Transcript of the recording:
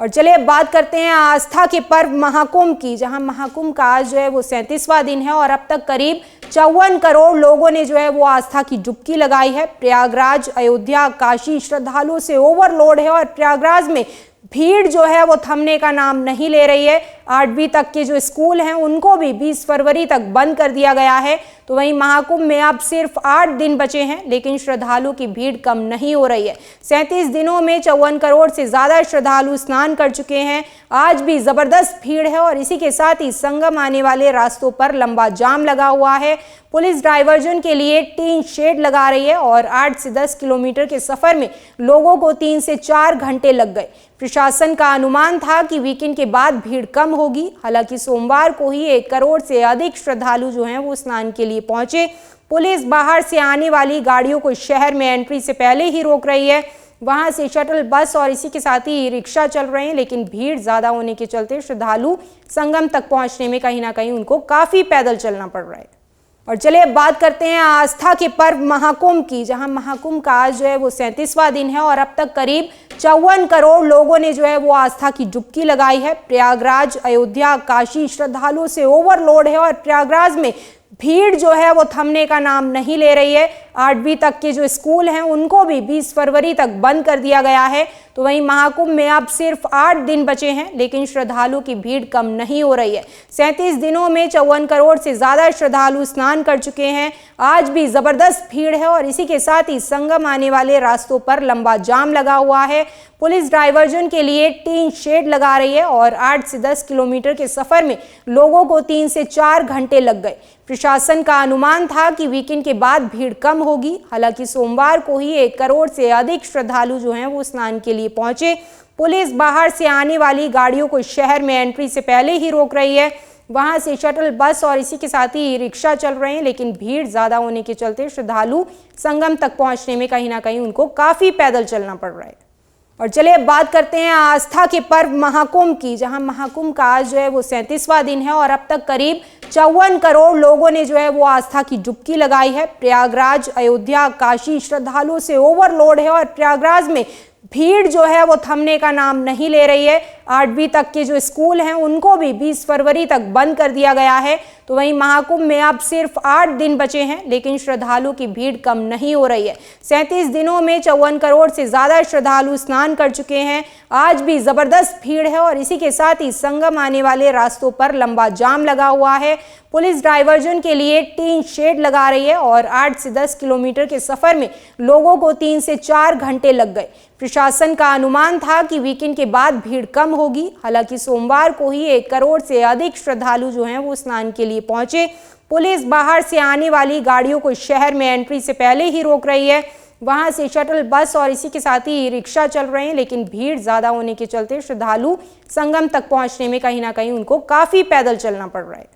और चलिए अब बात करते हैं आस्था के पर्व महाकुंभ की, जहां महाकुंभ का आज जो है वो 37वां दिन है और अब तक करीब 54 करोड़ लोगों ने जो है वो आस्था की डुबकी लगाई है। प्रयागराज, अयोध्या, काशी श्रद्धालुओं से ओवरलोड है और प्रयागराज में भीड़ जो है वो थमने का नाम नहीं ले रही है। 8वीं तक के जो स्कूल हैं उनको भी 20 फरवरी तक बंद कर दिया गया है। तो वहीं महाकुंभ में अब सिर्फ 8 दिन बचे हैं, लेकिन श्रद्धालुओं की भीड़ कम नहीं हो रही है। 37 दिनों में 54 करोड़ से ज्यादा श्रद्धालु स्नान कर चुके हैं। आज भी जबरदस्त भीड़ है और इसी के साथ ही संगम आने वाले रास्तों पर लंबा जाम लगा हुआ है। पुलिस डाइवर्जन के लिए टीन शेड लगा रही है और 8 से 10 किलोमीटर के सफर में लोगों को 3 से 4 घंटे लग गए। प्रशासन का अनुमान था कि वीकेंड के बाद भीड़ कम होगी। हालांकि सोमवार को ही 1 करोड़ से अधिक श्रद्धालु जो हैं वो स्नान के लिए पहुंचे। पुलिस बाहर से आने वाली गाड़ियों को शहर में एंट्री से पहले ही रोक रही है। वहां से शटल बस और इसी के साथ ही रिक्शा चल रहे हैं, लेकिन भीड़ ज्यादा होने के चलते श्रद्धालु संगम तक पहुंचने में कहीं ना कहीं उनको काफी पैदल चलना पड़ रहा है। और चलिए अब बात करते हैं आस्था के पर्व महाकुंभ की, जहां महाकुंभ का आज जो है वो 37वां दिन है और अब तक करीब 54 करोड़ लोगों ने जो है वो आस्था की डुबकी लगाई है। प्रयागराज, अयोध्या, काशी श्रद्धालुओं से ओवरलोड है और प्रयागराज में भीड़ जो है वो थमने का नाम नहीं ले रही है। 8वीं तक के जो स्कूल हैं उनको भी 20 फरवरी तक बंद कर दिया गया है। तो वहीं महाकुंभ में अब सिर्फ 8 दिन बचे हैं, लेकिन श्रद्धालुओं की भीड़ कम नहीं हो रही है। 37 दिनों में 54 करोड़ से ज्यादा श्रद्धालु स्नान कर चुके हैं। आज भी जबरदस्त भीड़ है और इसी के साथ ही संगम आने वाले रास्तों पर लंबा जाम लगा हुआ है। पुलिस डाइवर्जन के लिए टीन शेड लगा रही है और 8 से 10 किलोमीटर के सफर में लोगों को 3 से 4 घंटे लग गए। प्रशासन का अनुमान था कि वीकेंड के बाद भीड़ कम होगी। हालांकि सोमवार को ही 1 करोड़ से अधिक श्रद्धालु जो हैं वो स्नान के लिए पहुंचे। पुलिस बाहर से आने वाली गाड़ियों को शहर में एंट्री से पहले ही रोक रही है। वहां से शटल बस और इसी के साथ ही रिक्शा चल रहे हैं, लेकिन भीड़ ज्यादा होने के चलते श्रद्धालु संगम तक पहुंचने में कहीं ना कहीं उनको काफी पैदल चलना पड़ रहा है। और चलिए अब बात करते हैं आस्था के पर्व महाकुंभ की, जहां महाकुंभ का आज जो है वो 37वां दिन है और अब तक करीब 54 करोड़ लोगों ने जो है वो आस्था की डुबकी लगाई है। प्रयागराज, अयोध्या, काशी श्रद्धालुओं से ओवरलोड है और प्रयागराज में भीड़ जो है वो थमने का नाम नहीं ले रही है। 8वीं तक के जो स्कूल हैं उनको भी 20 फरवरी तक बंद कर दिया गया है। तो वहीं महाकुंभ में अब सिर्फ 8 दिन बचे हैं, लेकिन श्रद्धालुओं की भीड़ कम नहीं हो रही है। 37 दिनों में 54 करोड़ से ज्यादा श्रद्धालु स्नान कर चुके हैं। आज भी जबरदस्त भीड़ है और इसी के साथ ही संगम आने वाले रास्तों पर लंबा जाम लगा हुआ है। पुलिस डाइवर्जन के लिए टीन शेड लगा रही है और 8 से 10 किलोमीटर के सफर में लोगों को 3 से 4 घंटे लग गए। प्रशासन का अनुमान था कि वीकेंड के बाद भीड़ कम होगी। हालांकि सोमवार को ही 1 करोड़ से अधिक श्रद्धालु जो हैं वो स्नान के लिए पहुंचे। पुलिस बाहर से आने वाली गाड़ियों को शहर में एंट्री से पहले ही रोक रही है। वहां से शटल बस और इसी के साथ ही रिक्शा चल रहे हैं, लेकिन भीड़ ज्यादा होने के चलते श्रद्धालु संगम तक पहुंचने में कहीं ना कहीं उनको काफी पैदल चलना पड़ रहा है।